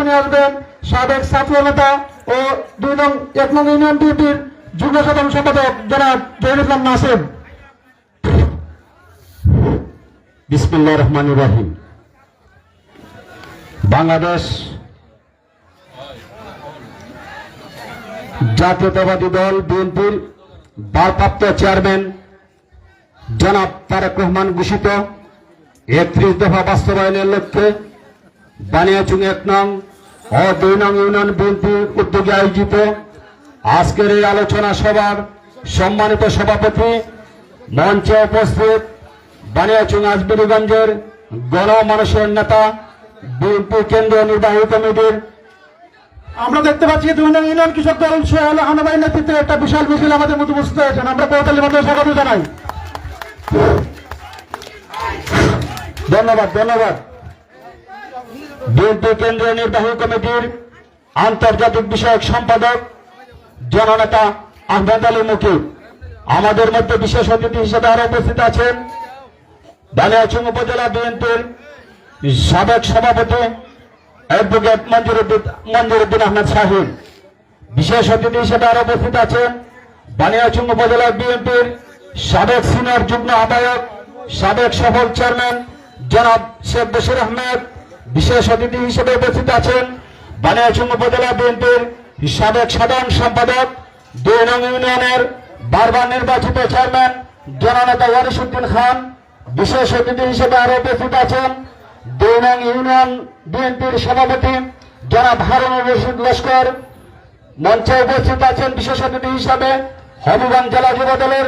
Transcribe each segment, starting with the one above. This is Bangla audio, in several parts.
সামনে আসবেন সাবেক ছাত্র নেতা ও 1 নং ইউনিয়ন বিএনপির যুগ্ম সাধারণ সম্পাদক জনাব জহির ইসলাম নাসিম। বিসমিল্লাহির রহমানির রহিম। বাংলাদেশ জাতীয়তাবাদী দল বিএনপির ভারপ্রাপ্ত চেয়ারম্যান জনাব তারেক রহমান ঘোষিত 31 দফা বাস্তবায়নের লক্ষ্যে বানিয়াচং 1 নং ও 2 নং ইউনিয়ন বিএনপির উদ্যোগে আয়োজিত আজকের এই আলোচনা সভার সম্মানিত সভাপতি, মঞ্চে উপস্থিত বানিয়াচং আজমিরগঞ্জের গণমানুষের নেতা, বিএনপি কেন্দ্রীয় নির্বাহী কমিটির আমরা দেখতে পাচ্ছি 2 নং ইউনিয়ন কৃষক দল সোহেল হানাবাইয়ের নেতৃত্বে একটা বিশাল মিছিল আমাদের মধ্যে উপস্থিত হয়েছেন। আমরা করতালির মাধ্যমে স্বাগত জানাই। ধন্যবাদ। বিএনপি কেন্দ্রীয় নির্বাহী কমিটির আন্তর্জাতিক বিষয়ক সম্পাদক জননেতা আহমেদ আলী মুকিব। আমাদের মধ্যে বিশেষ অতিথি হিসেবে আরো উপস্থিত আছেন বানিয়াচং উপজেলা বিএনপির সাবেক সভাপতি অ্যাডভোকেট মঞ্জুরউদ্দিন আহমেদ সাহিব। বিশেষ অতিথি হিসেবে আরো উপস্থিত আছেন বানিয়াচং উপজেলা বিএনপির সাবেক সিনিয়র যুগ্ম আহ্বায়ক, সাবেক সফল চেয়ারম্যান জনাব শেখ বশির আহমেদ। বিশেষ অতিথি হিসেবে উপস্থিত আছেন বানিয়াচং উপজেলা বিএনপির সাবেক সাধারণ সম্পাদক 2 নং ইউনিয়নের বারবার নির্বাচিত চেয়ারম্যান জননেতা ওয়ারিসউদ্দিন খান। বিশেষ অতিথি হিসেবে আরো উপস্থিত আছেন 2 নং ইউনিয়ন বিএনপির সভাপতি জনাব হারুনুর রশিদ লস্কর। মঞ্চে উপস্থিত আছেন বিশেষ অতিথি হিসাবে হবিগঞ্জ জেলা যুব দলের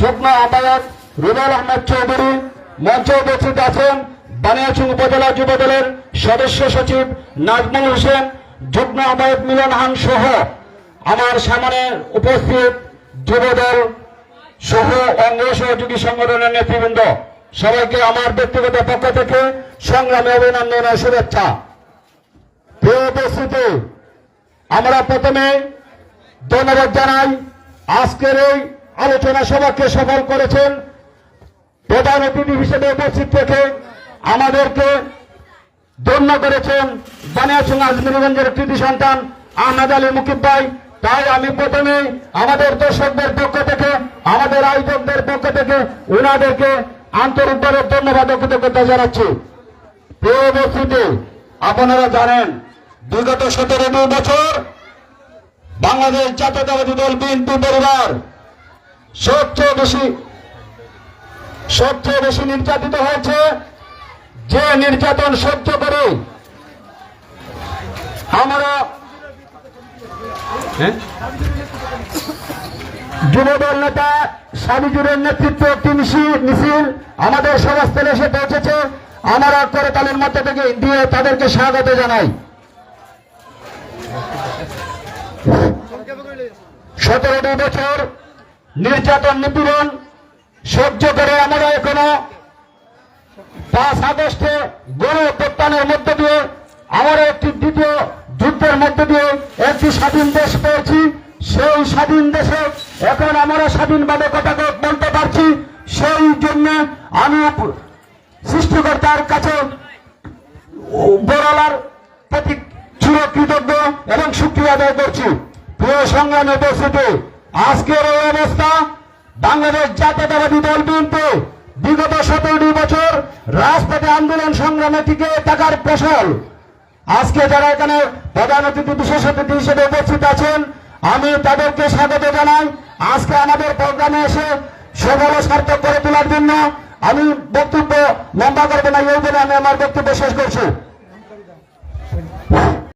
যুগ্ম আহ্বায়ক রুবেল আহমেদ চৌধুরী। মঞ্চে উপস্থিত আছেন বানিয়াচং উপজেলা যুব দলের সদস্য সচিব নাজমুল হোসেন, যুগ্ম আহ্বায়ক মিলন হান সহ আমার সামনে উপস্থিত যুবদল সহ অঙ্গ সহযোগী সংগঠনের নেতৃবৃন্দ, সবাইকে আমার ব্যক্তিগত পক্ষ থেকে সংগ্রামী অভিনন্দন ও শুভেচ্ছা। প্রিয় উপস্থিতি, আমরা প্রথমে ধন্যবাদ জানাই আজকের এই আলোচনা সভাকে সফল করেছেন প্রধান অতিথি হিসেবে উপস্থিত থেকে আমাদেরকে ধন্য করেছেন বানিয়াচং আজমিরগঞ্জের কৃতি সন্তান আহমেদ আলী মুকিব ভাই। তাই আমি প্রথমে আমাদের দর্শকদের পক্ষ থেকে, আমাদের আয়োজকদের পক্ষ থেকে ওনাদেরকে আন্তরিকভাবে ধন্যবাদ ও কৃতজ্ঞতা জানাচ্ছি। প্রিয় উপস্থিতি, আপনারা জানেন বিগত 17 বছর বাংলাদেশ জাতীয়তাবাদী দল বিএনপি পরিবার সবচেয়ে বেশি নির্যাতিত হয়েছে। যে নির্যাতন সহ্য করে আমরা যুবদল নেতা সাবিজুরের নেতৃত্বে একটি মিছিল আমাদের সভাস্থলে এসে পৌঁছেছে। আমরা করতালির মধ্যে থেকে দিয়ে তাদেরকে স্বাগত জানাই। 17 বছর নির্যাতন নিপীড়ন সহ্য করে আমরা এখনো 5 আগস্টে গণ অভ্যুত্থানের মধ্য দিয়ে আমরা একটি দ্বিতীয় যুদ্ধের মধ্য দিয়ে একটি স্বাধীন দেশ পেয়েছি। সেই স্বাধীন দেশে এখন আমরা স্বাধীনভাবে কথা বলতে পারছি। সেই জন্য আমি সৃষ্টিকর্তার কাছে বড়লার প্রতি চিরকৃতজ্ঞ এবং শুকরিয়া আদায় করছি। প্রিয় সংগ্রামী উপস্থিতি, আজকের এই অবস্থা বাংলাদেশ জাতীয়তাবাদী দল বিএনপি বিগত 17 বছর রাজপথে আন্দোলন সংগ্রামে টিকে থাকার ফসল। আজকে যারা এখানে প্রধান অতিথি বিশেষ অতিথি হিসেবে উপস্থিত আছেন, আমি তাদেরকে স্বাগত জানাই। আজকে আমাদের প্রোগ্রামে এসে সফল ও সার্থক করে তোলার জন্য আমি বক্তব্য লম্বা করবো না, এই বলে আমি আমার বক্তব্য শেষ করছি।